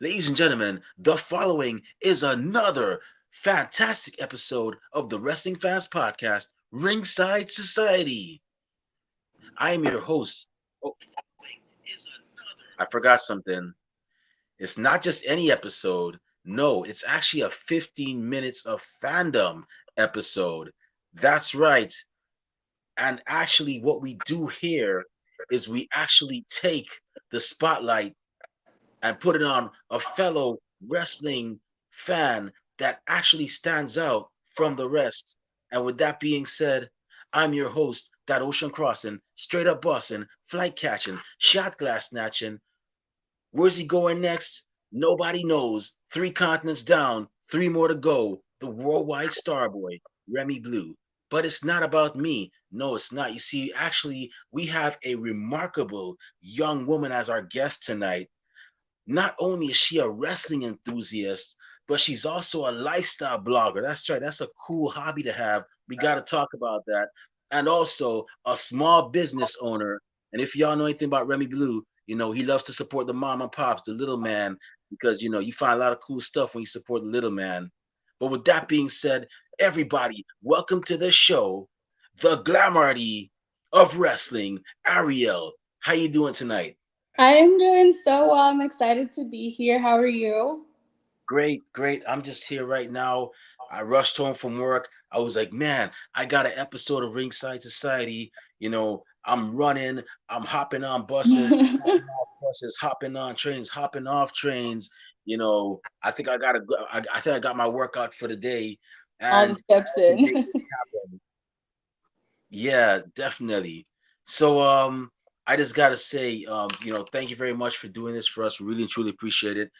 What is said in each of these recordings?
Ladies and gentlemen, the following is another fantastic episode of the Wrestling Fans Podcast, Ringside Society. I am your host. Oh, I forgot something. It's not just any episode. No, it's actually a 15 minutes of fandom episode. That's right. And actually, what we do here is we actually take the spotlight and put it on a fellow wrestling fan that actually stands out from the rest. And with that being said, I'm your host, that ocean crossing, straight up bossing, flight catching, shot glass snatching. Where's he going next? Nobody knows. Three continents down, three more to go. The worldwide star boy, Remy Blue. But it's not about me. No, it's not. You see, actually, we have a remarkable young woman as our guest tonight. Not only is she a wrestling enthusiast, but she's also a lifestyle blogger. That's right. That's a cool hobby to have. We got to talk about that. And also a small business owner. And if y'all know anything about Remy Blue, he loves to support the mom and pops, the little man, because you find a lot of cool stuff when you support the little man. But with that being said, everybody, welcome to the show, the Glamarti of wrestling, Arielle. How you doing tonight? I am doing so well. I'm excited to be here. How are you? Great, great. I'm just here right now. I rushed home from work. I was like, man, I got an episode of Ringside Society. I'm running, I'm hopping on buses, hopping off buses, hopping on trains, hopping off trains. I think I got to go. I think I got my workout for the day, All the and steps to make in. this happen. Yeah, definitely. So, I just gotta say, thank you very much for doing this for us. Really and truly appreciate it.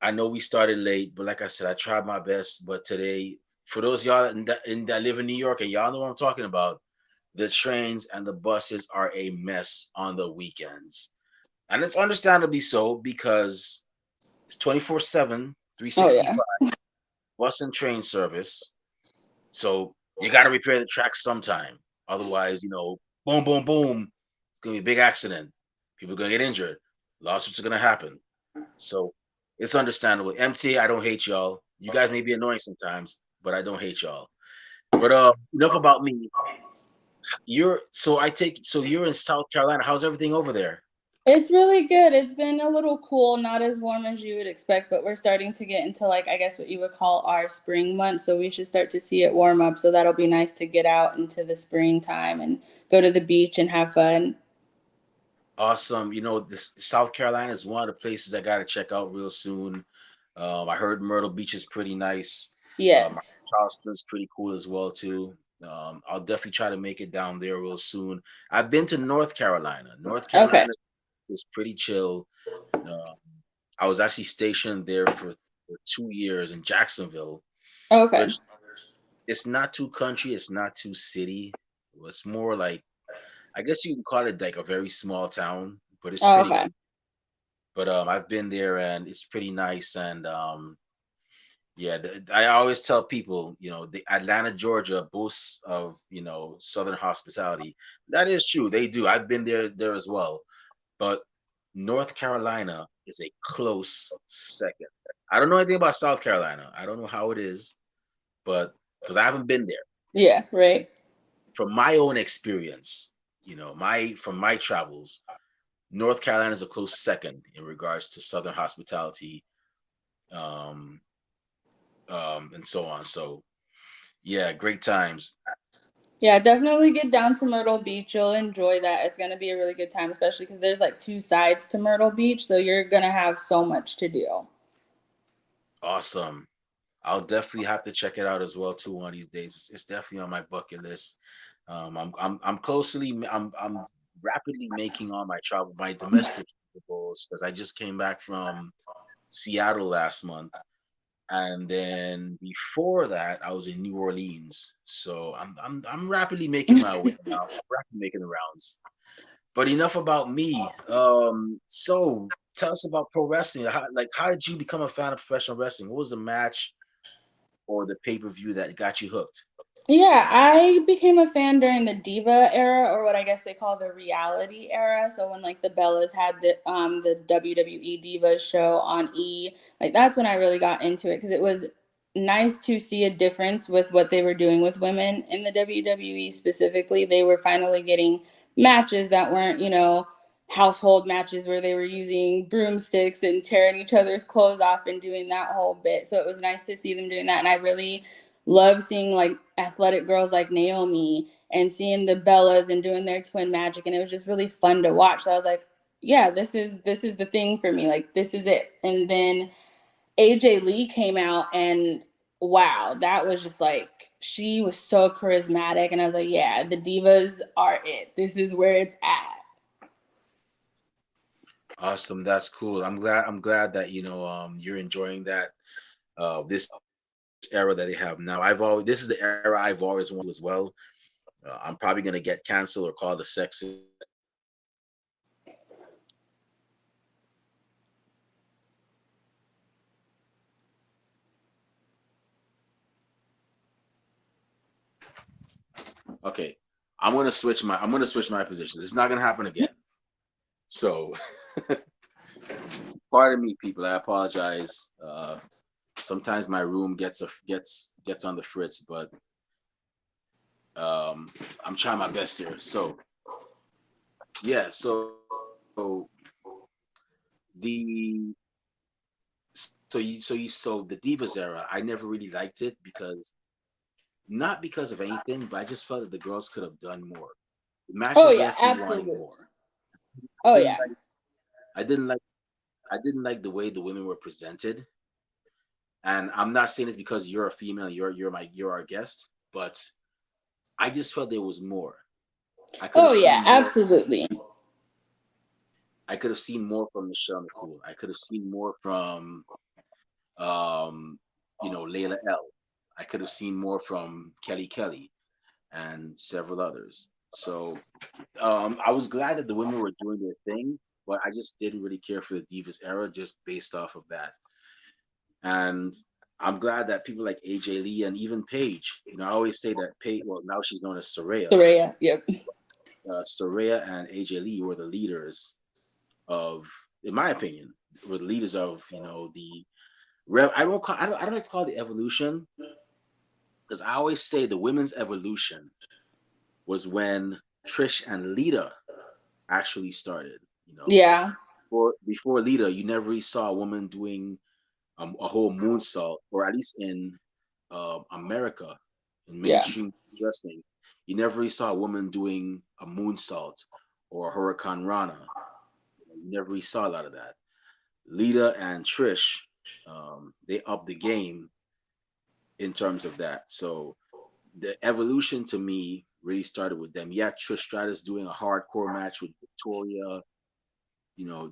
I know we started late, but like I said, I tried my best. But today, for those y'all that live in New York and y'all know what I'm talking about, the trains and the buses are a mess on the weekends. And it's understandably so because it's 24/7, Oh yeah. 365 bus and train service. So you got to repair the tracks sometime. Otherwise, boom, boom, boom, it's going to be a big accident. People are going to get injured. Lawsuits are going to happen. So it's understandable. MT, I don't hate y'all. You guys may be annoying sometimes, but I don't hate y'all. But enough about me. You're in South Carolina. How's everything over there? It's really good. It's been a little cool, not as warm as you would expect, but we're starting to get into like I guess what you would call our spring months. So we should start to see it warm up. So that'll be nice to get out into the springtime and go to the beach and have fun. Awesome. This South Carolina is one of the places I got to check out real soon. I heard Myrtle Beach is pretty nice. Yes. Charleston's pretty cool as well too. I'll definitely try to make it down there real soon. I've been to North Carolina. North Okay. Carolina is pretty chill. Um, I was actually stationed there for 2 years in Jacksonville, Okay. which it's not too country, it's not too city. It's more like I guess you can call it like a very small town, but it's Oh, pretty okay. cool. But I've been there and it's pretty nice. And yeah, I always tell people, the Atlanta, Georgia boasts of Southern hospitality. That is true, they do. I've been there as well. But North Carolina is a close second. I don't know anything about South Carolina. I don't know how it is, but because I haven't been there. Yeah, right. From my own experience, my from my travels, North Carolina is a close second in regards to Southern hospitality, um, and so on. So yeah, great times. Yeah, definitely get down to Myrtle Beach. You'll enjoy that. It's going to be a really good time, especially because there's like two sides to Myrtle Beach. So you're going to have so much to do. Awesome. I'll definitely have to check it out as well too one of these days. It's definitely on my bucket list. I'm rapidly making all my domestic travel goals because I just came back from Seattle last month, and then before that I was in New Orleans. So I'm rapidly making my way now, rapidly making the rounds. But enough about me. So tell us about pro wrestling. How did you become a fan of professional wrestling? What was the match or the pay per view that got you hooked? Yeah, I became a fan during the diva era, or what I guess they call the reality era. So when like the Bellas had the WWE Divas show on E, like that's when I really got into it because it was nice to see a difference with what they were doing with women in the WWE specifically. They were finally getting matches that weren't, household matches where they were using broomsticks and tearing each other's clothes off and doing that whole bit. So it was nice to see them doing that, and I really love seeing like athletic girls like Naomi and seeing the Bellas and doing their twin magic, and it was just really fun to watch. So I was like, yeah, this is the thing for me. Like this is it. And then AJ Lee came out, and wow, that was just like she was so charismatic, and I was like, yeah, the divas are it. This is where it's at. Awesome, that's cool. I'm glad that you're enjoying that this era that they have now. This is the era I've always wanted to do as well. I'm probably gonna get canceled or called a sexist for this, but okay. I'm gonna switch my positions. It's not gonna happen again. So pardon me, people. I apologize. Sometimes my room gets on the fritz, but I'm trying my best here. So yeah, the so the Divas era, I never really liked it because not because of anything, but I just felt that the girls could have done more. The Oh matches yeah, left me wanting absolutely. more. Oh I didn't yeah. like I didn't like I didn't like the way the women were presented. And I'm not saying this because you're a female, you're our guest, but I just felt there was more. I could Oh have yeah, seen more. absolutely. I could have seen more from Michelle McCool. I could have seen more from um, Layla L. I could have seen more from Kelly Kelly and several others. So I was glad that the women were doing their thing, but I just didn't really care for the Divas era just based off of that. And I'm glad that people like AJ Lee and even Paige, I always say that Paige, well, now she's known as Soraya. Soraya, yep. Soraya and AJ Lee were the leaders of, in my opinion, were the leaders of, the I don't like to call it the evolution because I always say the women's evolution was when Trish and Lita actually started. Yeah, Before Lita, you never really saw a woman doing a whole moonsault, or at least in America, in yeah. mainstream wrestling, you never really saw a woman doing a moonsault or a Hurricane Rana. You never really saw a lot of that. Lita and Trish, they upped the game in terms of that. So the evolution to me really started with them. Yeah, Trish Stratus doing a hardcore match with Victoria.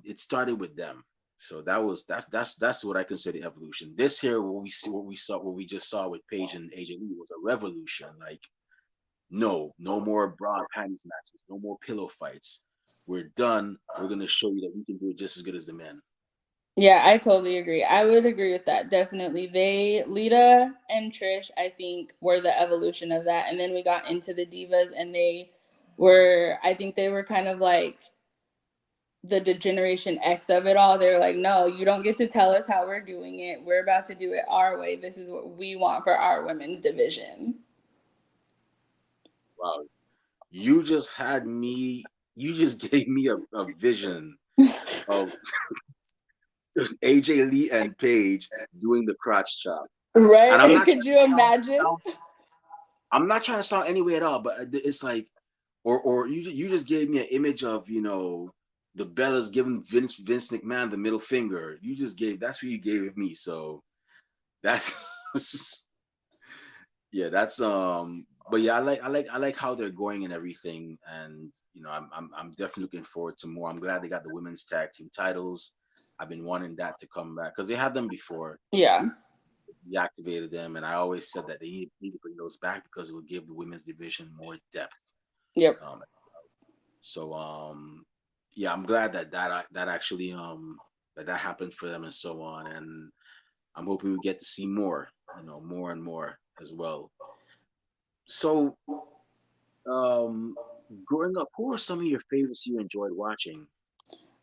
It started with them. So that's what I consider evolution. This here, what we just saw with Paige and AJ Lee was a revolution. Like, no more bra and panties matches, no more pillow fights. We're done. We're gonna show you that we can do it just as good as the men. Yeah, I totally agree. I would agree with that. Definitely. Lita and Trish, I think, were the evolution of that. And then we got into the divas, and I think they were kind of like the Generation X of it all. They were like, no, you don't get to tell us how we're doing it. We're about to do it our way. This is what we want for our women's division. Wow, you just had me. You just gave me a vision of AJ Lee and Paige doing the crotch chop. And I'm Right? not Could trying to you imagine? sound I'm not trying to sound any way at all, but it's like, or you just gave me an image of the Bellas giving Vince McMahon the middle finger. That's what you gave me. So that's yeah, that's but yeah, I like how they're going and everything, and I'm definitely looking forward to more. I'm glad they got the women's tag team titles. I've been wanting that to come back because they had them before. Yeah. Deactivated them, and I always said that they need to bring those back because it would give the women's division more depth. Yep. Um, so yeah, I'm glad that actually that happened for them and so on, and I'm hoping we get to see more, more and more as well. So, um, growing up, who are some of your favorites you enjoyed watching?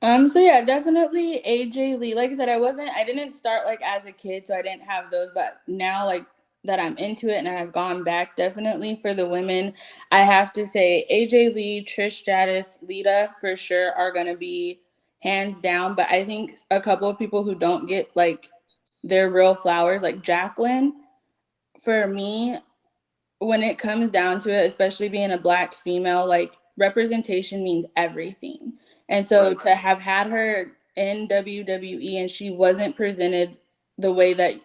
So yeah, definitely AJ Lee. Like I said, I didn't start like as a kid, so I didn't have those, but now like that I'm into it and I've gone back, definitely for the women, I have to say AJ Lee, Trish Stratus, Lita for sure are gonna be hands down. But I think a couple of people who don't get like their real flowers, like Jacqueline, for me, when it comes down to it, especially being a black female, like representation means everything. And so Right. to have had her in WWE and she wasn't presented the way that,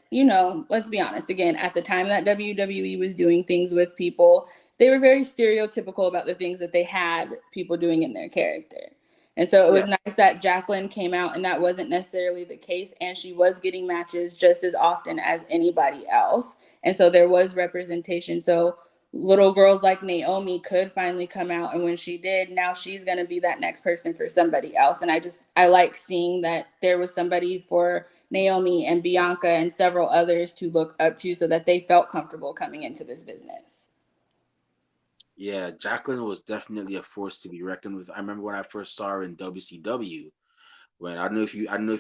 let's be honest, again, at the time that WWE was doing things with people, they were very stereotypical about the things that they had people doing in their character. And so it Yeah. was nice that Jacqueline came out and that wasn't necessarily the case. And she was getting matches just as often as anybody else. And so there was representation. So little girls like Naomi could finally come out, and when she did, now she's going to be that next person for somebody else. And I like seeing that there was somebody for Naomi and Bianca and several others to look up to so that they felt comfortable coming into this business. Yeah, Jacqueline was definitely a force to be reckoned with. I remember when I first saw her in WCW. When I don't know if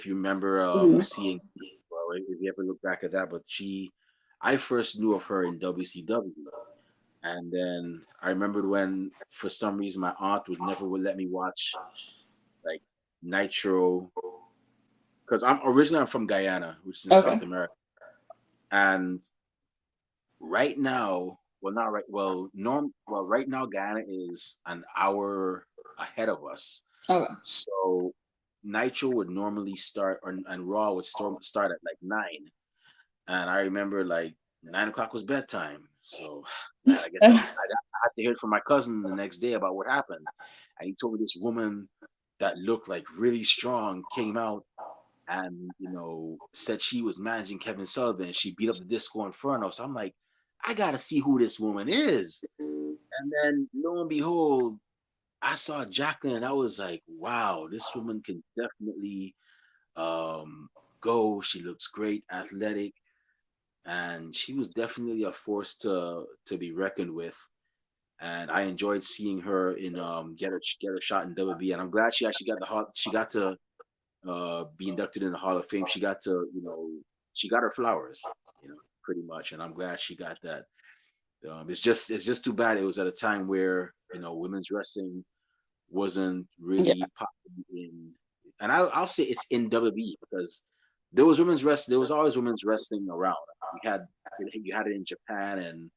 you remember Mhm. seeing, well, if you ever look back at that, but I first knew of her in WCW, and then I remembered when for some reason my aunt would let me watch like Nitro because I'm from Guyana, which is in Okay. South America, and right now, well, not right, well, right now Guyana is an hour ahead of us. Okay. So Nitro would normally start, and Raw would start at like 9. And I remember like 9 o'clock was bedtime. So, man, I guess I had to hear from my cousin the next day about what happened. And he told me this woman that looked like really strong came out and, said she was managing Kevin Sullivan. She beat up the Disco Inferno. So I'm like, I got to see who this woman is. And then lo and behold, I saw Jacqueline and I was like, wow, this woman can definitely um, go. She looks great, athletic, and she was definitely a force to be reckoned with. And I enjoyed seeing her in get a shot in WWE, and I'm glad she actually she got to be inducted in the Hall of Fame. She got to she got her flowers, pretty much, and I'm glad she got that. It's just too bad it was at a time where women's wrestling wasn't Yeah. really popular and I'll say it's in WWE because there was always women's wrestling around. You had it in Japan and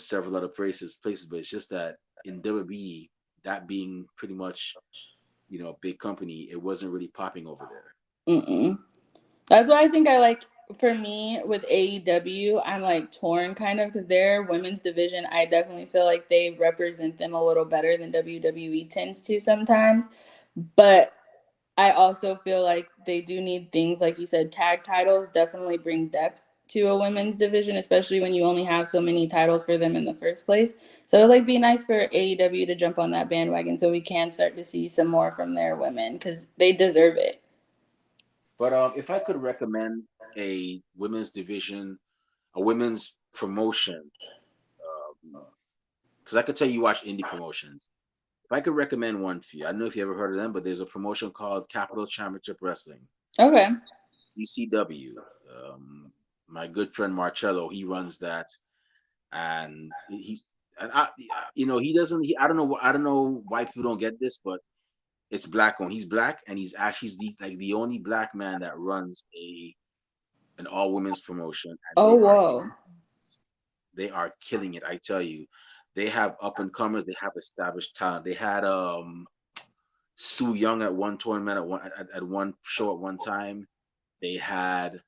several other places, but it's just that in WWE, that being pretty much a big company, it wasn't really popping over there. Mm-mm. That's why I think I like, for me with AEW, I'm like torn kind of because their women's division, I definitely feel like they represent them a little better than WWE tends to sometimes. But I also feel like they do need things like you said, tag titles definitely bring depth to a women's division, especially when you only have so many titles for them in the first place. So it'd like be nice for AEW to jump on that bandwagon so we can start to see some more from their women because they deserve it. But if I could recommend a women's division, a women's promotion, because I could tell you watch indie promotions. If I could recommend one for you, I don't know if you ever heard of them, but there's a promotion called Capital Championship Wrestling, Okay. CCW. My good friend Marcello, he runs that, and he doesn't. I don't know why people don't get this, but it's black owned. He's black, and he's actually the only black man that runs an all women's promotion, and Oh, whoa. they are killing it. I tell you, they have up and comers. They have established talent. They had Sue Young at one tournament at one show at one time. They had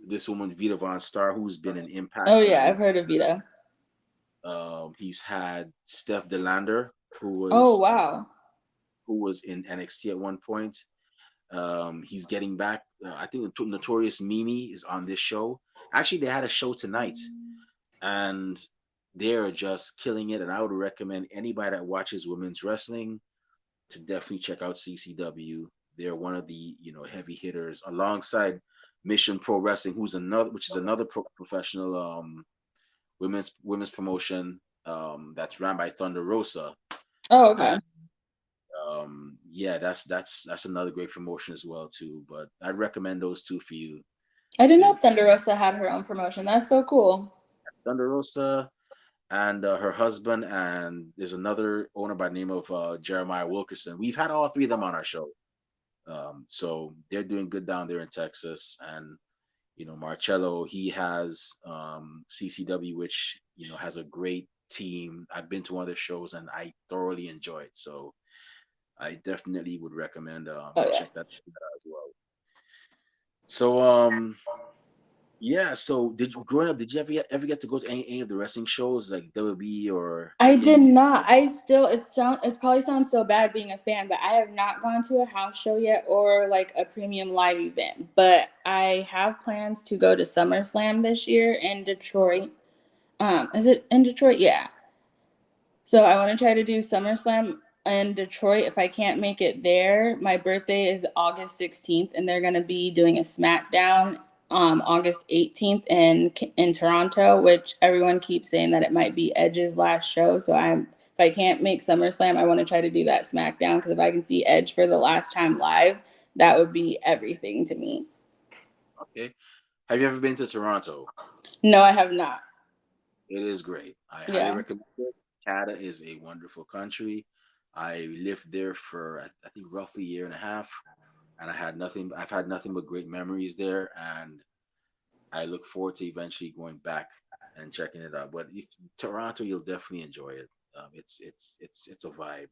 this woman Vita Von Star who's been in Oh, Impact yeah. I've and heard of Vita. he's had Steph Delander who Oh, was wow. in NXT at one point. He's getting back. I think the Notorious Mimi is on this show. Actually, they had a show tonight, and they're just killing it. And I would recommend anybody that watches women's wrestling to definitely check out CCW. They're one of the heavy hitters alongside Mission Pro Wrestling, which is another professional women's promotion that's ran by Thunder Rosa. Oh, okay. And yeah, that's another great promotion as well too. But I'd recommend those two for you. I didn't You know know, Thunder Rosa had her own promotion. That's so cool. Thunder Rosa and her husband, and there's another owner by the name of Jeremiah Wilkerson. We've had all three of them on our show. So they're doing good down there in Texas. And Marcello, he has CCW, which has a great team. I've been to one of their shows and I thoroughly enjoyed. So I definitely would recommend Oh yeah. check that out as well. So yeah. So did you growing up? Did you ever get to go to any of the wrestling shows like WB or the I did indie? not. I still it probably sounds so bad being a fan, but I have not gone to a house show yet or like a premium live event. But I have plans to go to SummerSlam this year in Detroit. Is it in Detroit? Yeah. So I want to try to do SummerSlam in Detroit. If I can't make it there, my birthday is August 16th, and they're going to be doing a SmackDown August 18th in Toronto, which everyone keeps saying that it might be Edge's last show. So if I can't make SummerSlam, I want to try to do that SmackDown because if I can see Edge for the last time live, that would be everything to me. Okay. Have you ever been to Toronto? No, I have not. It is great. I highly Yeah. recommend it. Canada is a wonderful country. I lived there for I think roughly a year and a half, and I've had nothing but great memories there, and I look forward to eventually going back and checking it out. But if Toronto, you'll definitely enjoy it. It's a vibe.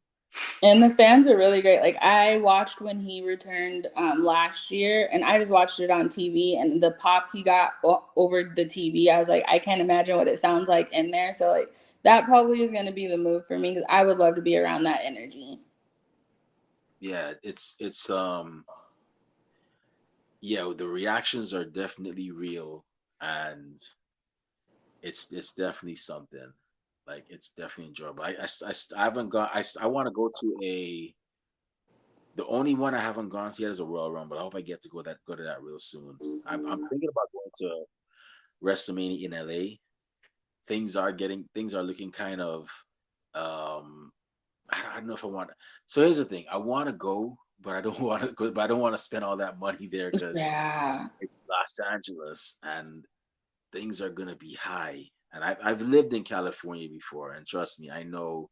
And the fans are really great. Like I watched when he returned last year, and I just watched it on TV. And the pop he got over the TV, I was like, I can't imagine what it sounds like in there. So like that probably is going to be the move for me because I would love to be around that energy. Yeah, it's yeah, the reactions are definitely real, and it's definitely something. Like it's definitely enjoyable. I haven't gone. I want to go to a. The only one I haven't gone to yet is a Royal Rumble. I hope I get to go to that real soon. I'm thinking about going to WrestleMania in LA. Things are looking kind of um I don't know if I want. So here's the thing: I want to go, but I don't want to go. But I don't want to spend all that money there because Yeah. it's Los Angeles and things are gonna be high. And I've lived in California before, and trust me, I know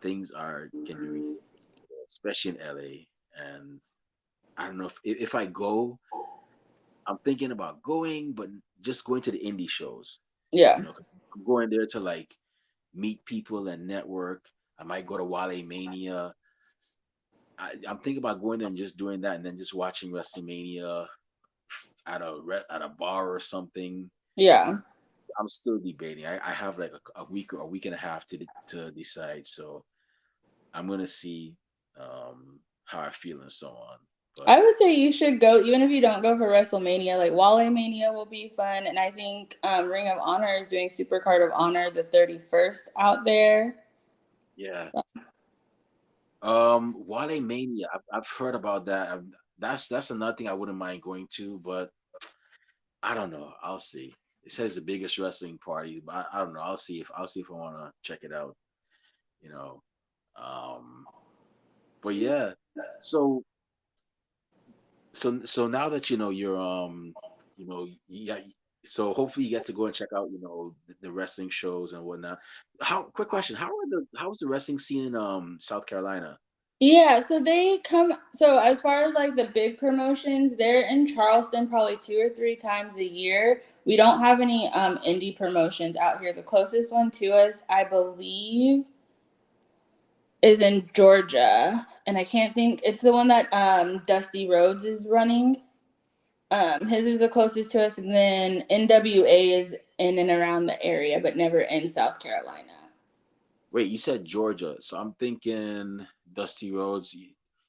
things are can be ridiculous, especially in LA. And I don't know if I go, I'm thinking about going, but just going to the indie shows. Yeah. 'Cause I'm going there to like meet people and network. I might go to Wale Mania. I'm thinking about going there and just doing that, and then just watching WrestleMania at a bar or something. Yeah. I'm still debating. I have like a week or a week and a half to decide. So I'm gonna see how I feel and so on. But I would say you should go, even if you don't go for WrestleMania. Like Wale Mania will be fun, and I think Ring of Honor is doing Super Card of Honor the 31st out there. yeah, Wale Mania. I've heard about that. That's another thing I wouldn't mind going to, but I don't know. I'll see. It says the biggest wrestling party, but I don't know. I'll see if I want to check it out. You know. Um, but yeah. So so now that you're yeah, so hopefully you get to go and check out the wrestling shows and whatnot. How quick question, how's the wrestling scene in South Carolina? Yeah, so they come. So as far as like the big promotions, they're in Charleston probably 2 or 3 times a year. We don't have any indie promotions out here. The closest one to us, I believe, is in Georgia, and I can't think. It's the one that Dusty Rhodes is running. His is the closest to us, and then NWA is in and around the area, but never in South Carolina. Wait, you said Georgia, so I'm thinking Dusty Rhodes.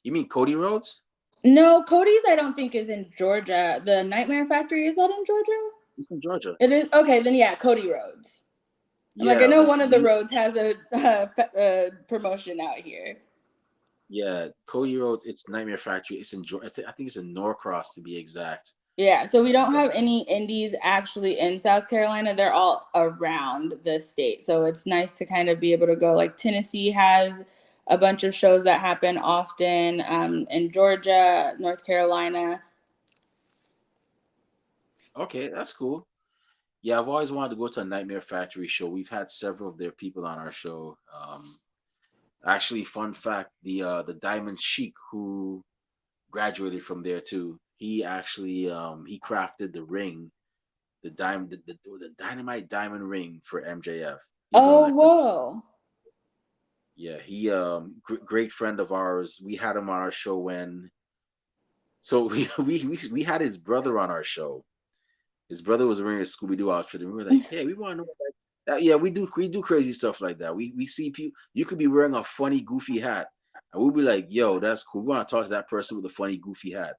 You mean Cody Rhodes? No, Cody's I don't think is in Georgia. The Nightmare Factory, is that in Georgia? He's from Georgia. It is okay. Then yeah, Cody Rhodes. I'm like, I Yeah, know like one of the roads has a promotion out here. yeah, Cody Rhodes. It's Nightmare Factory. It's in Georgia. I think it's in Norcross to be exact. Yeah, so we don't And have any indies actually in South Carolina. They're all around the state. So it's nice to kind of be able to go. Like Tennessee has a bunch of shows that happen often, in Georgia, North Carolina. okay, that's cool. Yeah, I've always wanted to go to a Nightmare Factory show. We've had several of their people on our show. Actually, fun fact: the Diamond Sheik who graduated from there too. He actually he crafted the ring, the diamond, the dynamite diamond ring for MJF. He was on Oh, that. whoa. Yeah, he great friend of ours. We had him on our show when so we had his brother on our show. His brother was wearing a Scooby Doo outfit, and we were like, "Hey, we want to know that." Yeah, we do crazy stuff like that. We see people. You could be wearing a funny, goofy hat, and we'll be like, "Yo, that's cool. We want to talk to that person with a funny, goofy hat."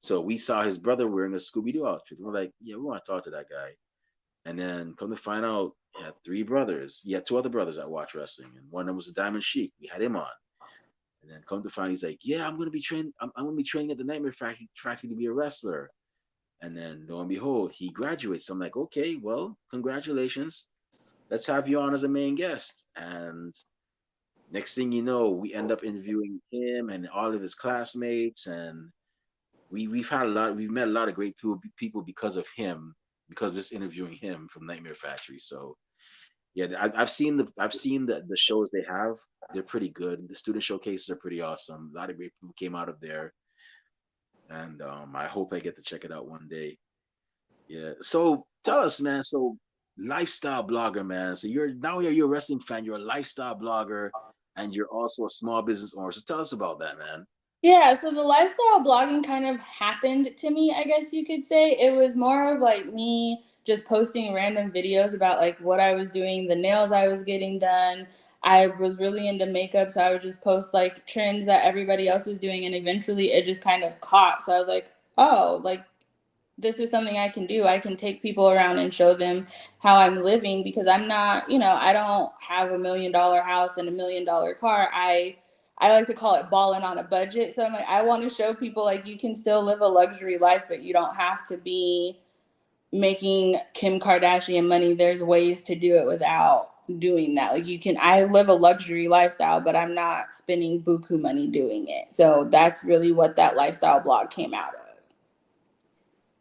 So we saw his brother wearing a Scooby Doo outfit. We're like, "Yeah, we want to talk to that guy." And then come to find out, he had three brothers. He had two other brothers that watch wrestling, and one of them was a Diamond Sheik. We had him on. And then come to find, he's like, "Yeah, I'm gonna be trained. I'm gonna be training at the Nightmare Factory to be a wrestler." And then lo and behold, he graduates. I'm like, "Okay, well, congratulations. Let's have you on as a main guest." And next thing you know, we end up interviewing him and all of his classmates, and we've met a lot of great people because of him, because of just interviewing him from Nightmare Factory. So yeah, I've seen the shows they have. They're pretty good. The student showcases are pretty awesome. A lot of great people came out of there, and I hope I get to check it out one day. Yeah. So tell us, man. So lifestyle blogger, man. So you're a wrestling fan. You're a lifestyle blogger, and you're also a small business owner. So tell us about that, man. Yeah, so the lifestyle blogging kind of happened to me, I guess you could say. It was more of like me just posting random videos about like what I was doing, the nails I was getting done. I was really into makeup, so I would just post like trends that everybody else was doing, and eventually it just kind of caught. So I was like, oh, like this is something I can do. I can take people around and show them how I'm living because I'm not, I don't have $1 million house and $1 million car. I like to call it balling on a budget. So I'm like, I want to show people like you can still live a luxury life, but you don't have to be making Kim Kardashian money. There's ways to do it without doing that. Like I live a luxury lifestyle, but I'm not spending buku money doing it. So that's really what that lifestyle blog came out of.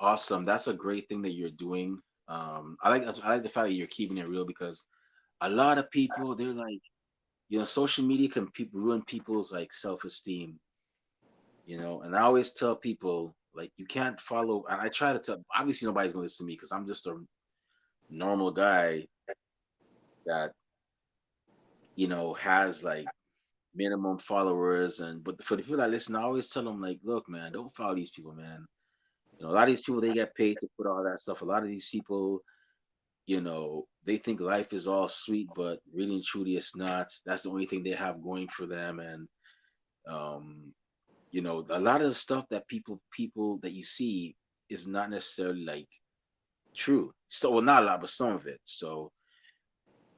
Awesome. That's a great thing that you're doing. I like the fact that you're keeping it real because a lot of people they're like, social media can ruin people's like self-esteem. And I always tell people like you can't follow. And I try to tell. Obviously, nobody's gonna listen to me because I'm just a normal guy that has like minimum followers. And but for the people that listen, I always tell them like, look, man, don't follow these people, man. A lot of these people they get paid to put all that stuff. A lot of these people, they think life is all sweet, but really and truly it's not. That's the only thing they have going for them. And um, a lot of the stuff that people that you see is not necessarily like true. So well, not a lot, but some of it. So,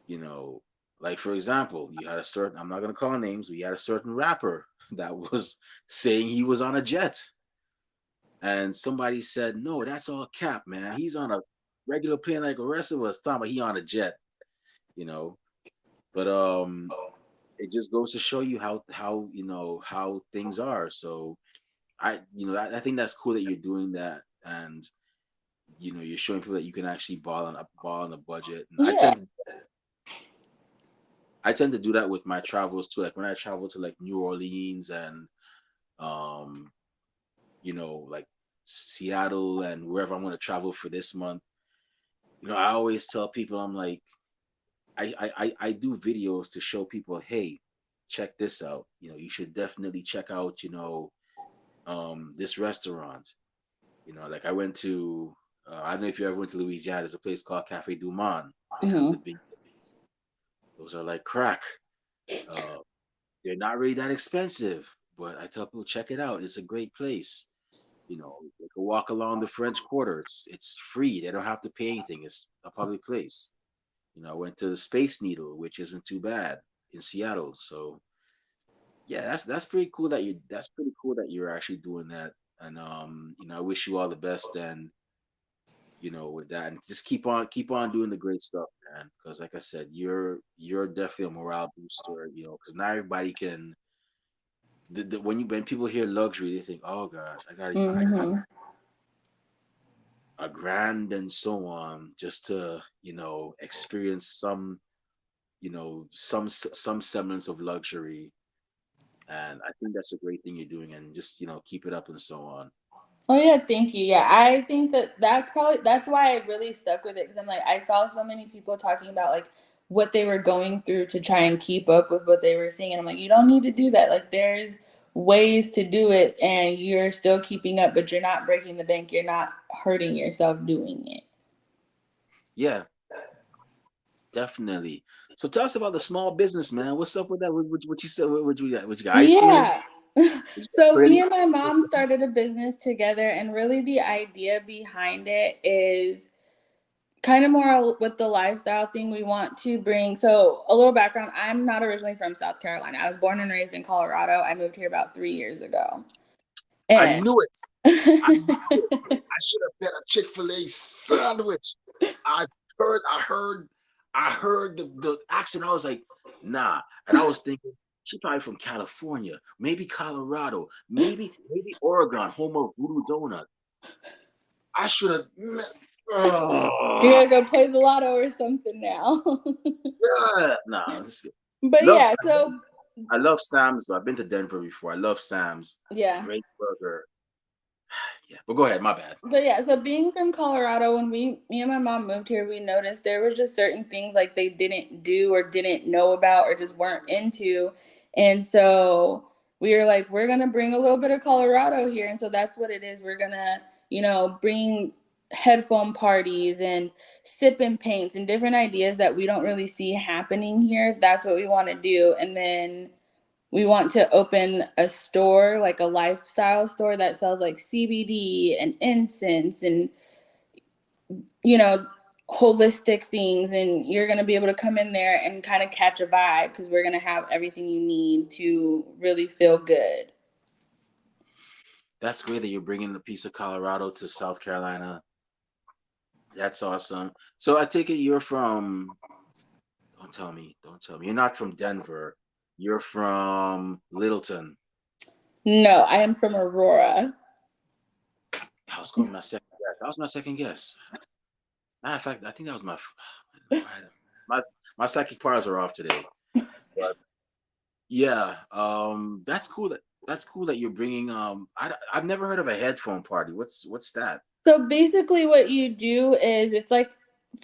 you know, like for example, you had a certain I'm not gonna call names, we had a certain rapper that was saying he was on a jet. And somebody said, no, that's all cap, man. He's on a regular plane like the rest of us, talking about he on a jet, you know. But it just goes to show you how things are. So I think that's cool that you're doing that, and you're showing people that you can actually ball on a budget. And Yeah. I tend to do that with my travels too. Like when I travel to like New Orleans and um like Seattle and wherever I'm going to travel for this month. I always tell people I'm like I do videos to show people, hey, check this out. You should definitely check out this restaurant. Like I went to I don't know if you ever went to Louisiana. There's a place called Cafe Du Monde. They have the Hmm. big dips. Those are like crack. Uh, they're not really that expensive, but I tell people check it out. It's a great place. They can walk along the French Quarter. It's free. They don't have to pay anything. It's a public place. I went to the Space Needle, which isn't too bad in Seattle. So yeah, that's pretty cool that you're actually doing that. and I wish you all the best, and with that, and just keep on doing the great stuff, man. Because like I said, you're definitely a morale booster, because not everybody can. When people hear luxury, they think, oh gosh, I got Mm-hmm. a grand and so on just to experience some semblance of luxury. And I think that's a great thing you're doing, and just keep it up and so on. Oh yeah, thank you. Yeah, I think that that's why I really stuck with it, because I'm like, I saw so many people talking about like what they were going through to try and keep up with what they were seeing, and I'm like, you don't need to do that. Like, there's ways to do it, and you're still keeping up, but you're not breaking the bank. You're not hurting yourself doing it. Yeah, definitely. So tell us about the small business, man. What's up with that? What you said? What you got? Ice cream? Yeah. What you got, So me pretty? and my mom started a business together, and really the idea behind it is kind of more with the lifestyle thing we want to bring. So a little background: I'm not originally from South Carolina. I was born and raised in Colorado. I moved here about 3 years ago, I and knew it. I knew it. I should have bet a Chick-fil-A sandwich. I I heard the accent. I was like, nah. And I was thinking, she probably from California, maybe Colorado, maybe Oregon, home of Voodoo Donut. I should have. you Oh, gotta go play the lotto or something now. yeah. Nah, this is- But love. yeah, so I love Sam's though. I've been to Denver before. I love Sam's. yeah. Great burger. Yeah, but go ahead. My bad. But yeah, so being from Colorado, when me and my mom moved here, we noticed there was just certain things like they didn't do or didn't know about or just weren't into. And so we were like, we're gonna bring a little bit of Colorado here. And so that's what it is. We're gonna, bring headphone parties and sip and paints and different ideas that we don't really see happening here. That's what we want to do. And then we want to open a store, like a lifestyle store that sells like CBD and incense and, you know, holistic things. And you're going to be able to come in there and kind of catch a vibe, because we're going to have everything you need to really feel good. That's great that you're bringing a piece of Colorado to South Carolina. That's awesome. So I take it you're from. Don't tell me. Don't tell me. You're not from Denver. You're from Littleton. No, I am from Aurora. I was going with my second guess. That was my second guess. Matter of fact, I think that was my my psychic powers are off today. But yeah, that's cool that you're bringing. I've never heard of a headphone party. What's that? So basically, what you do is it's like,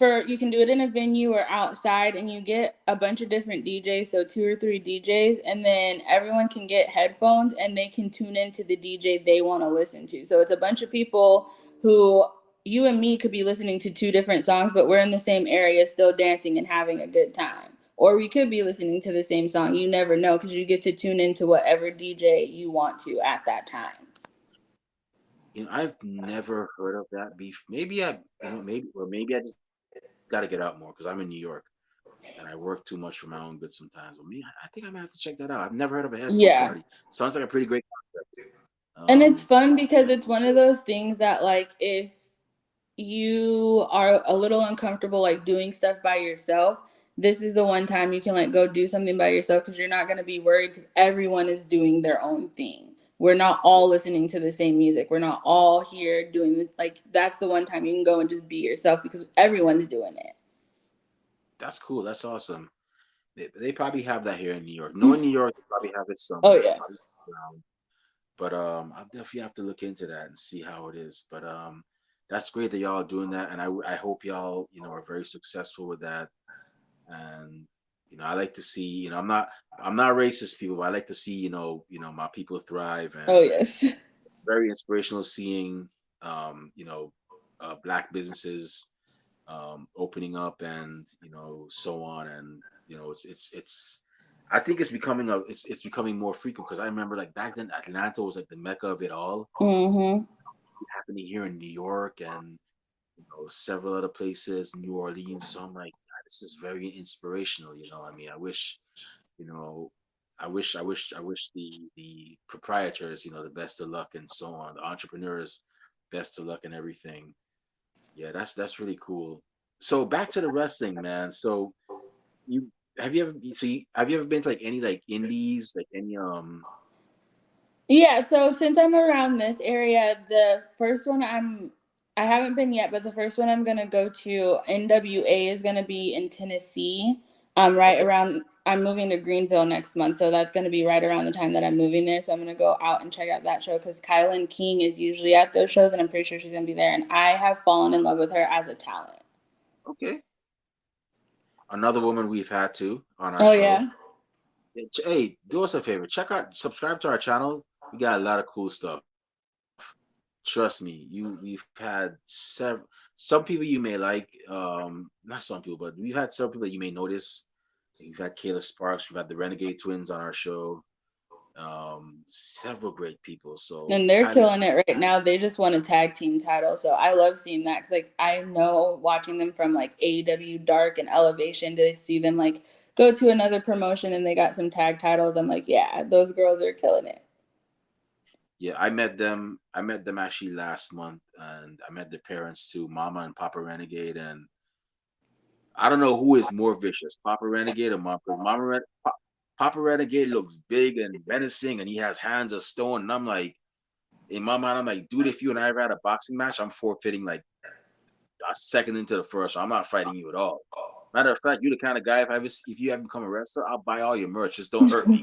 you can do it in a venue or outside, and you get a bunch of different DJs, so two or three DJs, and then everyone can get headphones and they can tune into the DJ they want to listen to. So it's a bunch of people who, you and me could be listening to two different songs, but we're in the same area still dancing and having a good time. Or we could be listening to the same song. You never know, because you get to tune into whatever DJ you want to at that time. I've never heard of that beef. Maybe maybe I just got to get out more because I'm in New York and I work too much for my own good sometimes. But me, I think I might have to check that out. I've never heard of a headphone party. Yeah. Sounds like a pretty great concept. And it's fun because Yeah, it's one of those things that, like, if you are a little uncomfortable like doing stuff by yourself, this is the one time you can like go do something by yourself, because you're not going to be worried, because everyone is doing their own thing. We're not all listening to the same music. We're not all here doing this. Like, that's the one time you can go and just be yourself, because everyone's doing it. that's cool. That's awesome. They probably have that here in New York. Knowing New York, they probably have it Oh somewhere. yeah. Probably around. But I'll definitely have to look into that and see how it is. But that's great that y'all are doing that, and I hope y'all are very successful with that. And I like to see I'm not racist people, but I like to see my people thrive, Oh and yes. very inspirational seeing black businesses opening up, and so on. And it's I think it's becoming more frequent, because I remember like back then Atlanta was like the mecca of it all. Mm-hmm. It's happening here in New York, and several other places, New Orleans. So I'm like, "God, this is very inspirational." I mean, I wish you know I wish the proprietors, the best of luck and so on. The entrepreneurs, best of luck and everything. Yeah, that's really cool. So back to the wrestling, man. So you have you ever been to like any like indies, like any Yeah, so since I'm around this area, the first one I haven't been yet, but the first one I'm gonna go to NWA is gonna be in Tennessee. Right okay, around I'm moving to Greenville next month, so that's gonna be right around the time that I'm moving there. So I'm gonna go out and check out that show because Kylan King is usually at those shows, and I'm pretty sure she's gonna be there. And I have fallen in love with her as a talent. okay. Another woman we've had too on our Oh show. yeah. Hey, do us a favor. Subscribe to our channel. We got a lot of cool stuff. Trust me. We've had some people you may like. Not some people, but we've had some people that you may notice. We've had Kayla Sparks. We've had the Renegade Twins on our show. Several great people. So And they're highly, killing it right now. They just won a tag team title, so I love seeing that because like I know watching them from like AEW Dark and Elevation to see them like go to another promotion and they got some tag titles. I'm like, yeah, those girls are killing it. yeah, I met them. I met them actually last month, and I met their parents too, Mama and Papa Renegade. And I don't know who is more vicious, Papa Renegade or Mama. Because Papa Renegade looks big and menacing, and he has hands of stone. And I'm like, in my mind, I'm like, dude, if you and I ever had a boxing match, I'm forfeiting like a second into the first. I'm not fighting you at all. Matter of fact, you're the kind of guy if you ever become a wrestler, I'll buy all your merch. Just don't hurt me.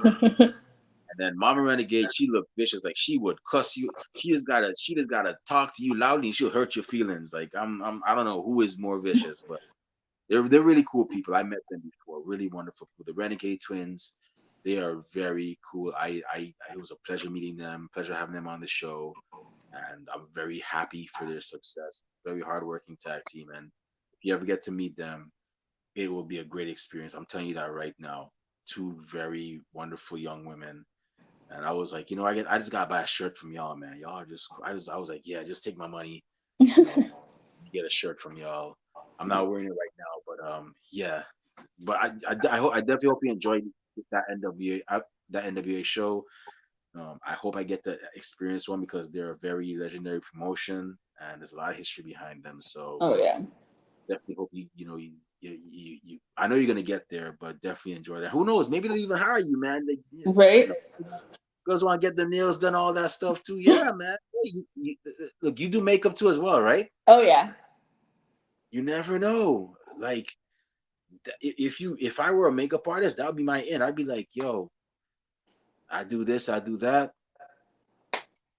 And then Mama Renegade, she looked vicious. Like she would cuss you. She just gotta talk to you loudly and she'll hurt your feelings. Like I don't know who is more vicious, but they're really cool people. I met them before. Really wonderful people. The Renegade Twins, they are very cool. It was a pleasure meeting them, pleasure having them on the show, and I'm very happy for their success. Very hardworking tag team, and if you ever get to meet them, it will be a great experience. I'm telling you that right now. Two very wonderful young women, and I was like, I just gotta buy a shirt from y'all, man. Y'all are just, I was like, yeah, just take my money, you know, get a shirt from y'all. I'm not wearing it right now, but yeah. But I definitely hope you enjoyed that NWA show. I hope I get to experience one because they're a very legendary promotion and there's a lot of history behind them. So Oh yeah. definitely hope you I know you're gonna get there, but definitely enjoy that. Who knows? Maybe they'll even hire you, man. Right? Girls want to get their nails done, all that stuff too. Yeah, man. Hey, look, you do makeup too as well, right? Oh yeah. You never know. Like if I were a makeup artist, that would be my in. I'd be like, yo, I do this, I do that.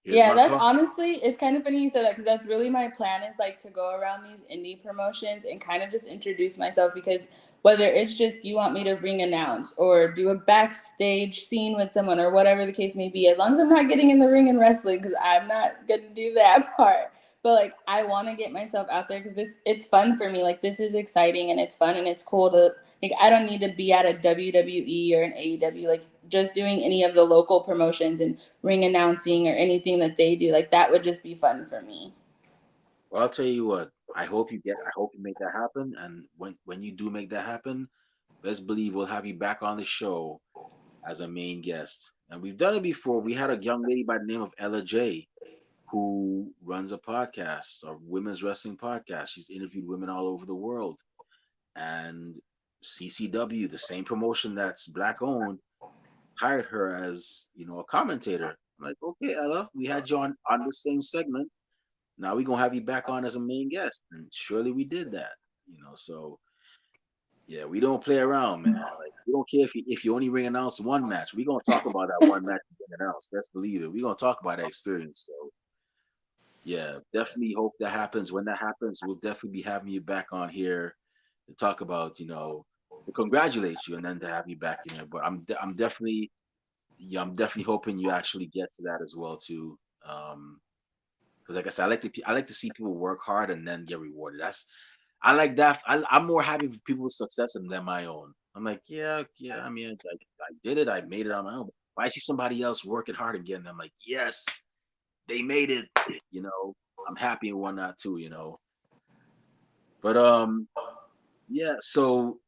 Here's Yeah, my that's call. honestly, it's kind of funny you said that because that's really my plan is like to go around these indie promotions and kind of just introduce myself because whether it's just you want me to ring announce or do a backstage scene with someone or whatever the case may be, as long as I'm not getting in the ring and wrestling because I'm not going to do that part. But like I want to get myself out there because this it's fun for me. Like this is exciting and it's fun and it's cool to like I don't need to be at a WWE or an AEW like just doing any of the local promotions and ring announcing or anything that they do. Like that would just be fun for me. Well, I'll tell you what. I hope you make that happen. And when you do make that happen, best believe we'll have you back on the show as a main guest. And we've done it before. We had a young lady by the name of Ella J, who runs a podcast, a women's wrestling podcast. She's interviewed women all over the world. And CCW, the same promotion that's black owned, hired her as, a commentator. I'm like, okay, Ella, we had you on the same segment. Now we're gonna have you back on as a main guest. And surely we did that. So yeah, we don't play around, man. Like we don't care if you only ring announce one match. We're gonna talk about that one match you ring announced. Let's believe it. We're gonna talk about that experience. So yeah, definitely hope that happens. When that happens, we'll definitely be having you back on here to talk about, to congratulate you and then to have you back in here. But I'm definitely, yeah, I'm definitely hoping you actually get to that as well too. Because like I said, I like to see people work hard and then get rewarded. I like that. I'm more happy for people's success than my own. I'm like, yeah, yeah. I mean, I did it. I made it on my own. But I see somebody else working hard again. I'm like, yes, they made it. You know, I'm happy and whatnot too. But yeah. So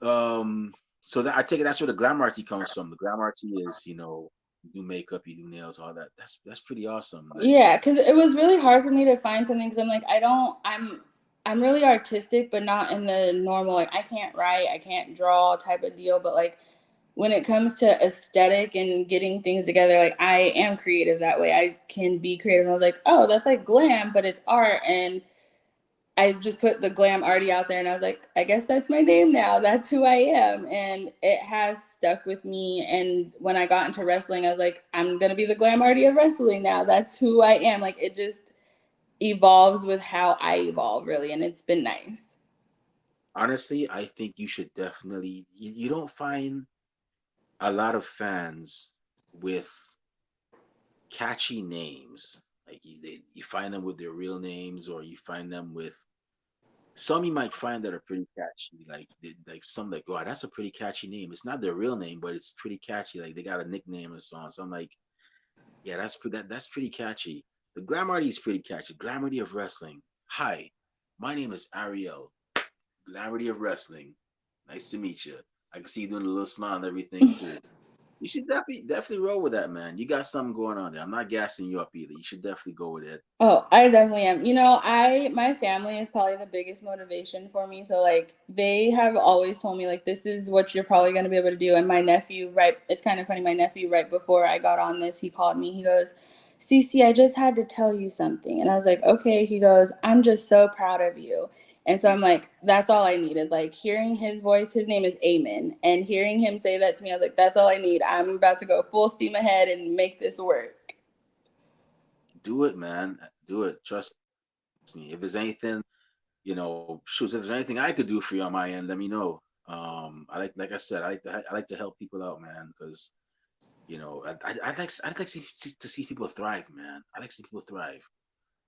um, So that I take it that's where the Glamarti comes from. The Glamarti is, you do makeup, you do nails, all that. That's pretty awesome. Like, Yeah, because it was really hard for me to find something because I'm like, I'm really artistic, but not in the normal, like, I can't write, I can't draw type of deal. But like, when it comes to aesthetic and getting things together, like, I am creative that way. I can be creative. And I was like, oh, that's like glam, but it's art. And I just put the glam arty out there and I was like, I guess that's my name now. That's who I am. And it has stuck with me. And when I got into wrestling, I was like, I'm going to be the glam arty of wrestling now. That's who I am. Like, it just evolves with how I evolve, really. And it's been nice. honestly, I think you should definitely, you don't find a lot of fans with catchy names. Like you find them with their real names, or you find them with some you might find that are pretty catchy. Like some like, wow, that's a pretty catchy name. It's not their real name, but it's pretty catchy. Like they got a nickname or something. So I'm like, yeah, that's pretty catchy. The Glamarty is pretty catchy. Glamarty of wrestling. Hi, my name is Arielle. Glamarty of wrestling. Nice to meet you. I can see you doing a little smile and everything too. You should definitely roll with that, man. You got something going on there. I'm not gassing you up either. You should definitely go with it. Oh, I definitely am. My family is probably the biggest motivation for me. So like they have always told me like this is what you're probably going to be able to do. And my nephew, right, it's kind of funny. My nephew, right before I got on this, he called me. He goes, "Cece, I just had to tell you something." And I was like, "Okay." He goes, "I'm just so proud of you." And so I'm like, that's all I needed. Like hearing his voice, his name is Amen, and hearing him say that to me, I was like, that's all I need. I'm about to go full steam ahead and make this work. Do it, man. Do it. Trust me. If there's anything, shoot, if there's anything I could do for you on my end, let me know. Like I said, I like to help people out, man, because I'd like to see people thrive, man. I like to see people thrive.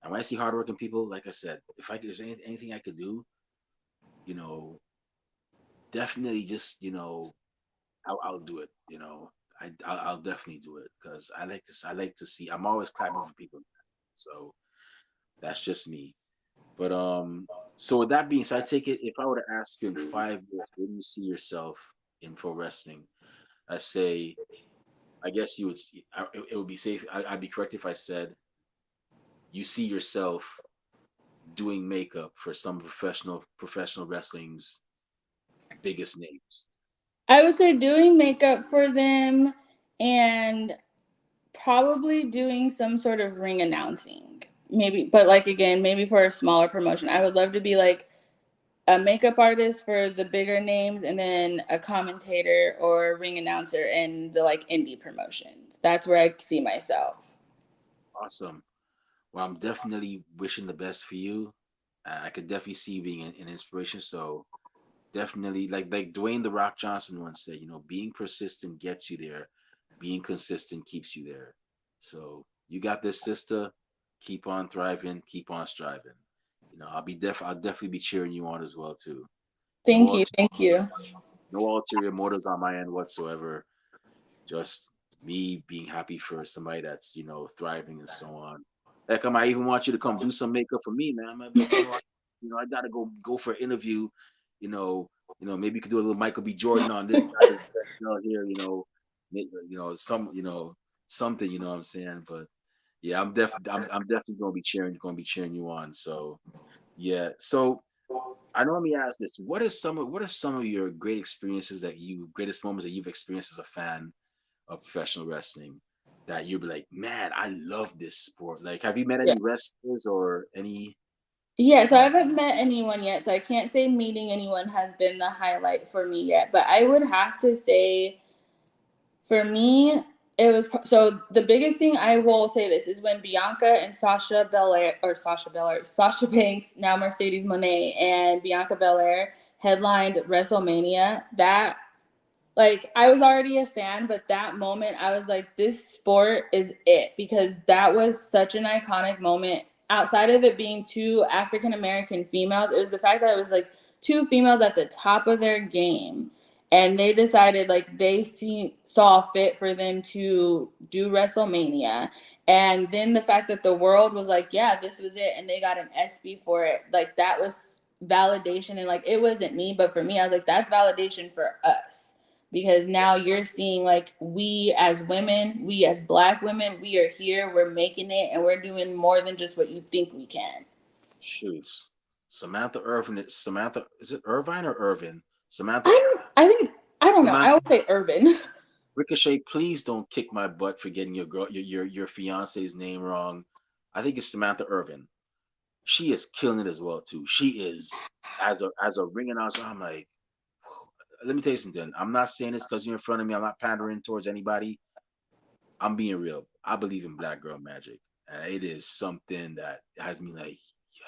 And when I see hardworking people, like I said, if there's anything I could do, you know, definitely just, I'll do it. I'll definitely do it because I like to see. I'm always clapping for people, so that's just me. But so with that being said, I take it if I were to ask you in 5 years, where do you see yourself in pro wrestling? I say, I guess you would see. It would be safe. I'd be correct if I said you see yourself doing makeup for some professional wrestling's biggest names. I would say doing makeup for them and probably doing some sort of ring announcing. Maybe, but like again, maybe for a smaller promotion. I would love to be like a makeup artist for the bigger names and then a commentator or ring announcer in the like indie promotions. That's where I see myself. Awesome. Well, I'm definitely wishing the best for you. I could definitely see you being an inspiration. So definitely, like Dwayne the Rock Johnson once said, being persistent gets you there. Being consistent keeps you there. So you got this, sister. Keep on thriving. Keep on striving. I'll definitely be cheering you on as well too. No Thank you. ulterior, Thank you. no ulterior motives on my end whatsoever. Just me being happy for somebody that's thriving and so on. Heck, I might even want you to come do some makeup for me, man. I might be like, I gotta go for an interview. You know, maybe you could do a little Michael B. Jordan on this side as well here. Something. You know what I'm saying? But yeah, I'm definitely gonna be cheering you on. So yeah, so I normally ask this: what are some of your greatest moments that you've experienced as a fan of professional wrestling that you'll be like, man, I love this sport. Like, have you met Yeah. any wrestlers or any? Yeah, so I Um, haven't met anyone yet, so I can't say meeting anyone has been the highlight for me yet. But I would have to say for me, it was so the biggest thing I will say this is when Bianca and Sasha Banks, now Mercedes Monet, and Bianca Belair headlined WrestleMania. That like I was already a fan, but that moment I was like, this sport is it because that was such an iconic moment. Outside of it being two African American females, it was the fact that it was like two females at the top of their game, and they decided like saw fit for them to do WrestleMania, and then the fact that the world was like, yeah, this was it, and they got an SB for it, like that was validation, and like it wasn't me, but for me, I was like, that's validation for us because now you're seeing like we as women, we as black women, we are here, we're making it, and we're doing more than just what you think we can. Shoots. Samantha, is it Irvine or Irvin? Samantha, I think I don't know. I Samantha would say Irvin. Ricochet, please don't kick my butt for getting your girl, your fiance's name wrong. I think it's Samantha Irvin. She is killing it as well too. She is as a ring announcer. I'm like, let me tell you something. I'm not saying this because you're in front of me. I'm not pandering towards anybody. I'm being real. I believe in black girl magic, and it is something that has me like, yo,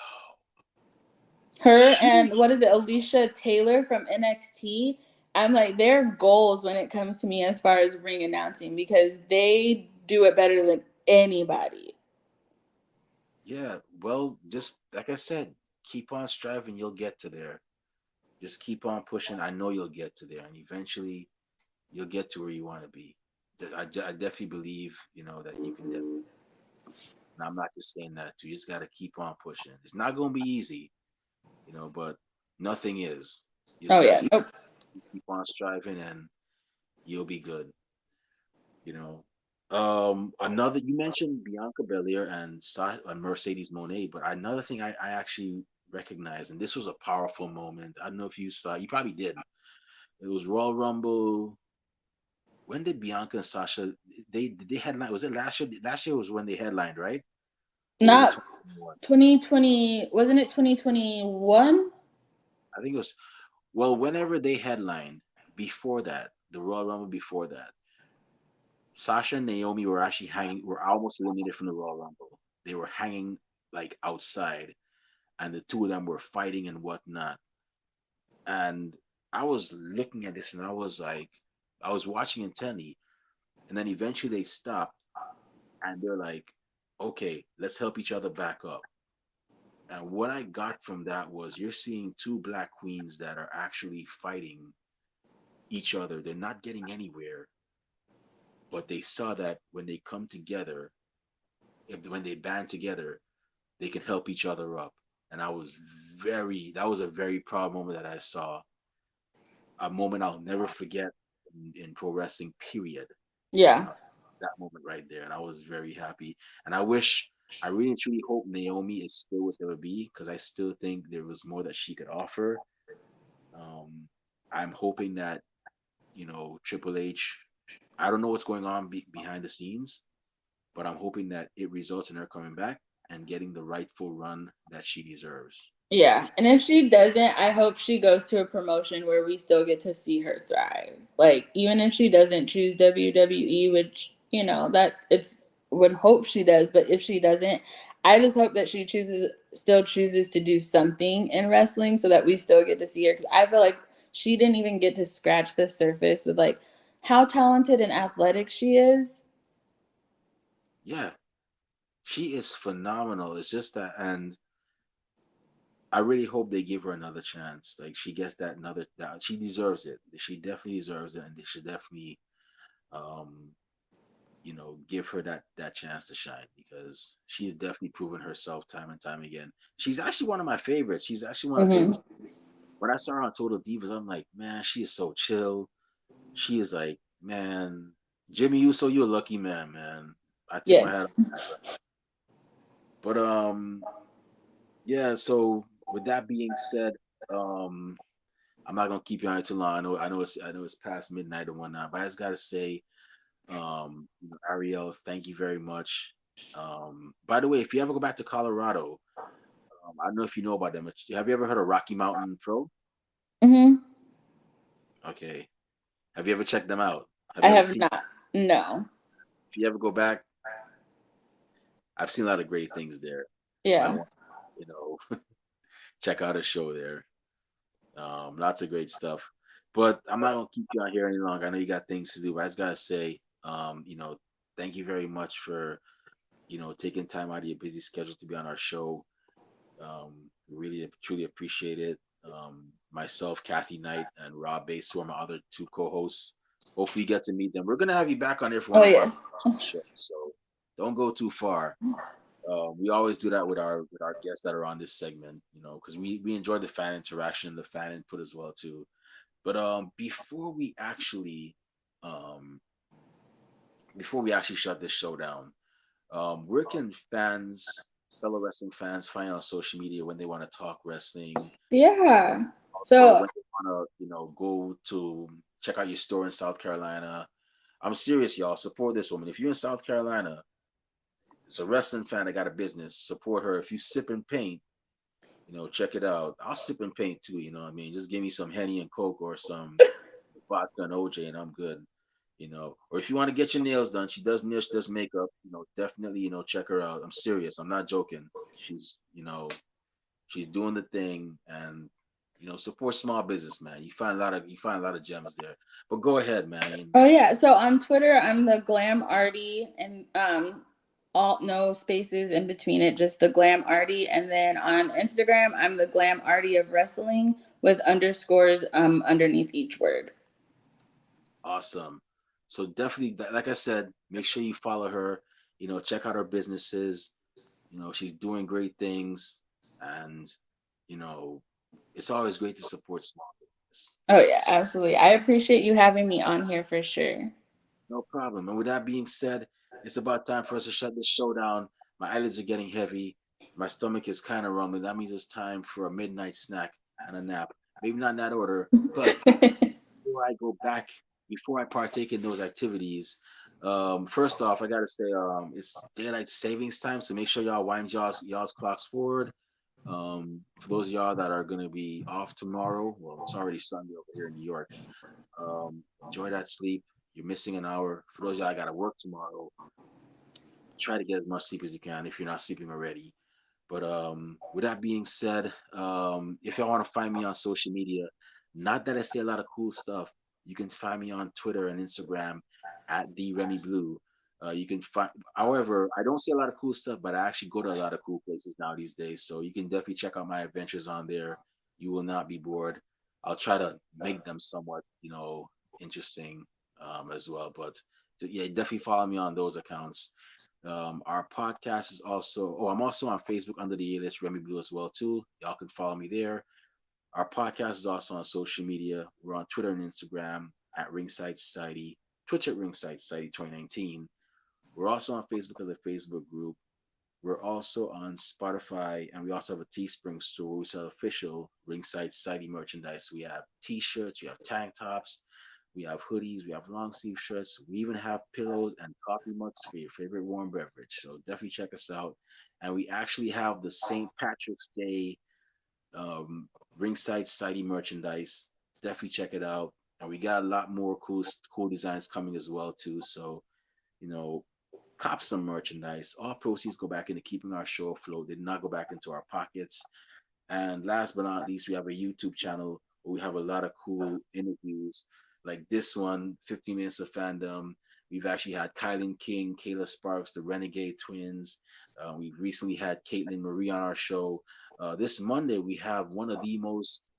Her and sheesh. what is it, Alicia Taylor from NXT. I'm like, they're goals when it comes to me as far as ring announcing because they do it better than anybody. Yeah, well, just like I said, keep on striving. You'll get to there. Just keep on pushing. I know you'll get to there, and eventually you'll get to where you want to be. I definitely believe, that you can definitely. And I'm not just saying that too. You just got to keep on pushing. It's not going to be easy, but nothing is. You just Oh got yeah, to nope. keep on striving, and you'll be good. You know. Another you mentioned Bianca Belair and Mercedes Monet, but another thing I actually recognize, and this was a powerful moment. I don't know if you saw, you probably did. It was Royal Rumble. When did Bianca and Sasha they headline? Was it last year? Last year was when they headlined, right? Or was it Not 2021? 2020, wasn't it 2021? I think it was. Well, whenever they headlined before that, the Royal Rumble before that, Sasha and Naomi were actually hanging. Were almost eliminated from the Royal Rumble. They were hanging like outside, and the two of them were fighting and whatnot. And I was looking at this, and I was like, I was watching intently, and then eventually they stopped, and they're like, "Okay, let's help each other back up." And what I got from that was you're seeing two black queens that are actually fighting each other. They're not getting anywhere, but they saw that when they come together, if when they band together, they can help each other up. And that was a very proud moment that I saw, a moment I'll never forget in pro wrestling, period. Yeah, Uh, that moment right there. And I was very happy. And I really truly hope Naomi is still with WWE because I still think there was more that she could offer. Um, I'm hoping that, Triple H, I don't know what's going on behind the scenes, but I'm hoping that it results in her coming back and getting the rightful run that she deserves. yeah. And if she doesn't, I hope she goes to a promotion where we still get to see her thrive. Like even if she doesn't choose WWE, which that it's would hope she does, but if she doesn't, I just hope that she chooses to do something in wrestling so that we still get to see her. Because I feel like she didn't even get to scratch the surface with like how talented and athletic she is. Yeah, she is phenomenal. It's just that, and I really hope they give her another chance. Like she gets that she deserves it. She definitely deserves it, and they should definitely, um, give her that chance to shine because she's definitely proven herself time and time again. She's actually one of my favorites. She's actually one of the Hmm. favorites. When I saw her on Total Divas, I'm like, man, she is so chill. She is like, man, Jimmy Uso, you're a lucky man, man. I tip my hat Yes. on that, brother. But yeah. So with that being said, um, I'm not gonna keep you on it too long. I know it's past midnight and whatnot, but I just gotta say, Ariel, thank you very much. By the way, if you ever go back to Colorado, I don't know if you know about them. Have you ever heard of Rocky Mountain Pro? Hmm. Okay. Have you ever checked them out? Have I you ever have seen? not. No. If you ever go back, I've seen a lot of great things there. You might Yeah. want, check out a show there. Lots of great stuff. But I'm not gonna keep you on here any longer. I know you got things to do, but I just gotta say, thank you very much for, taking time out of your busy schedule to be on our show. Really truly appreciate it. Myself, Kathy Knight, and Rob Bass, who are my other two co-hosts. Hopefully, you get to meet them. We're gonna have you back on here for one Oh of our yes. shows, so don't go too far. We always do that with our guests that are on this segment, because we enjoy the fan interaction, the fan input as well too. But um before we actually shut this show down, where can fans, fellow wrestling fans, find you on social media when they want to talk wrestling? Yeah. Also, So when they want to, go to check out your store in South Carolina. I'm serious, y'all. Support this woman. If you're in South Carolina, it's a wrestling fan that got a business. Support her. If you sip and paint, check it out. I'll sip and paint too. You know what I mean? Just give me some Henny and Coke or some vodka and OJ, and I'm good. Or if you want to get your nails done, she does nails, she does makeup. Definitely, check her out. I'm serious. I'm not joking. She's doing the thing, and support small business, man. You find a lot of gems there. But go ahead, man. oh yeah, so on Twitter I'm the Glam Arty, and all no spaces in between it, just the Glam Arty. And then on Instagram I'm the Glam Arty of Wrestling with underscores underneath each word. Awesome. So definitely, like I said, make sure you follow her. Check out her businesses. She's doing great things, and you know, it's always great to support small business. Oh yeah, absolutely. I appreciate you having me on here for sure. No problem. And with that being said, it's about time for us to shut this show down. My eyelids are getting heavy. My stomach is kind of rumbling. That means it's time for a midnight snack and a nap. Maybe not in that order, but before I go back, before I partake in those activities, first off, I gotta say, it's daylight savings time, so make sure y'all wind y'all's clocks forward. For those of y'all that are gonna be off tomorrow, well, it's already Sunday over here in New York. Enjoy that sleep. You're missing an hour. For those of y'all that gotta work tomorrow, try to get as much sleep as you can if you're not sleeping already. But with that being said, if y'all want to find me on social media, not that I say a lot of cool stuff, you can find me on Twitter and Instagram at the Remy Blue. You can find, however, I don't say a lot of cool stuff, but I actually go to a lot of cool places now these days. So you can definitely check out my adventures on there. You will not be bored. I'll try to make them somewhat, interesting as well. But yeah, definitely follow me on those accounts. Our podcast is also, oh, I'm also on Facebook under the alias Remy Blue as well too. Y'all can follow me there. Our podcast is also on social media. We're on Twitter and Instagram at Ringside Society, Twitch at Ringside Society 2019. We're also on Facebook as a Facebook group. We're also on Spotify, and we also have a Teespring store where we sell official Ringside Society merchandise. We have T-shirts, we have tank tops, we have hoodies, we have long sleeve shirts. We even have pillows and coffee mugs for your favorite warm beverage. So definitely check us out. And we actually have the St. Patrick's Day um, Ringside Society merchandise. Definitely check it out. And we got a lot more cool designs coming as well too. So you know, cop some merchandise. All proceeds go back into keeping our show afloat. They did not go back into our pockets. And last but not least, we have a YouTube channel where we have a lot of cool interviews like this one, 15 Minutes of Fandom. We've actually had Kylan King, Kayla Sparks, the Renegade Twins. We've recently had Caitlin Marie on our show. This Monday, we have one of the most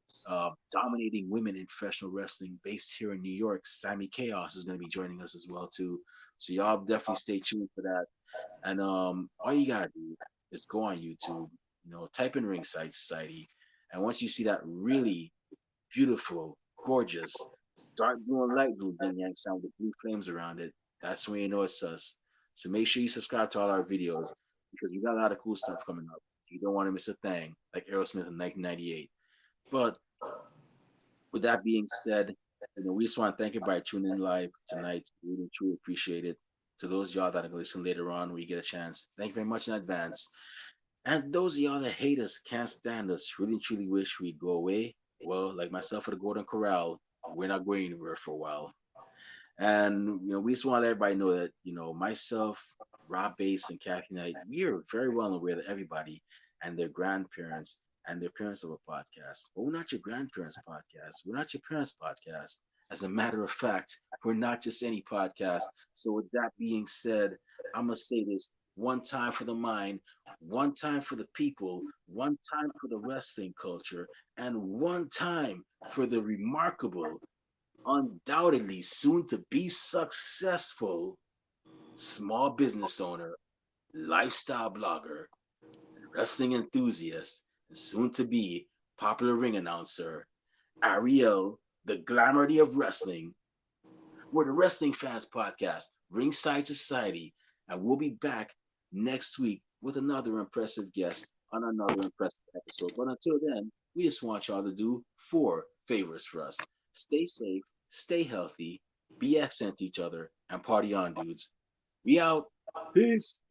dominating women in professional wrestling based here in New York. Sammy Chaos is going to be joining us as well too. So y'all definitely stay tuned for that. And all you gotta do is go on YouTube, type in Ringside Society, and once you see that really beautiful, gorgeous, dark blue and light blue yin yang sound with blue flames around it, that's when you know it's us. So make sure you subscribe to all our videos because we got a lot of cool stuff coming up. You don't want to miss a thing, like Aerosmith in 1998. But with that being said, we just want to thank everybody tuning in live tonight. We really truly appreciate it. To those of y'all that are going to listen later on when you get a chance, thank you very much in advance. And those of y'all that hate us, can't stand us, really truly wish we'd go away. Well, like myself at the Golden Corral, we're not going anywhere for a while. And we just want to let everybody know that myself, Rob Bass, and Kathy Knight, we are very well aware that everybody and their grandparents and their parents of a podcast. But we're not your grandparents' podcast. We're not your parents' podcast. As a matter of fact, we're not just any podcast. So with that being said, I'm gonna say this one time for the mind, one time for the people, one time for the wrestling culture, and one time for the remarkable, undoubtedly soon to be successful small business owner, lifestyle blogger, wrestling enthusiast, and soon to be popular ring announcer, Arielle the Glamarti of wrestling. We're the Wrestling Fans Podcast, Ringside Society, and we'll be back next week with another impressive guest on another impressive episode. But until then, we just want y'all to do four favors for us. Stay safe, stay healthy, be excellent to each other, and party on, dudes. We out. Peace.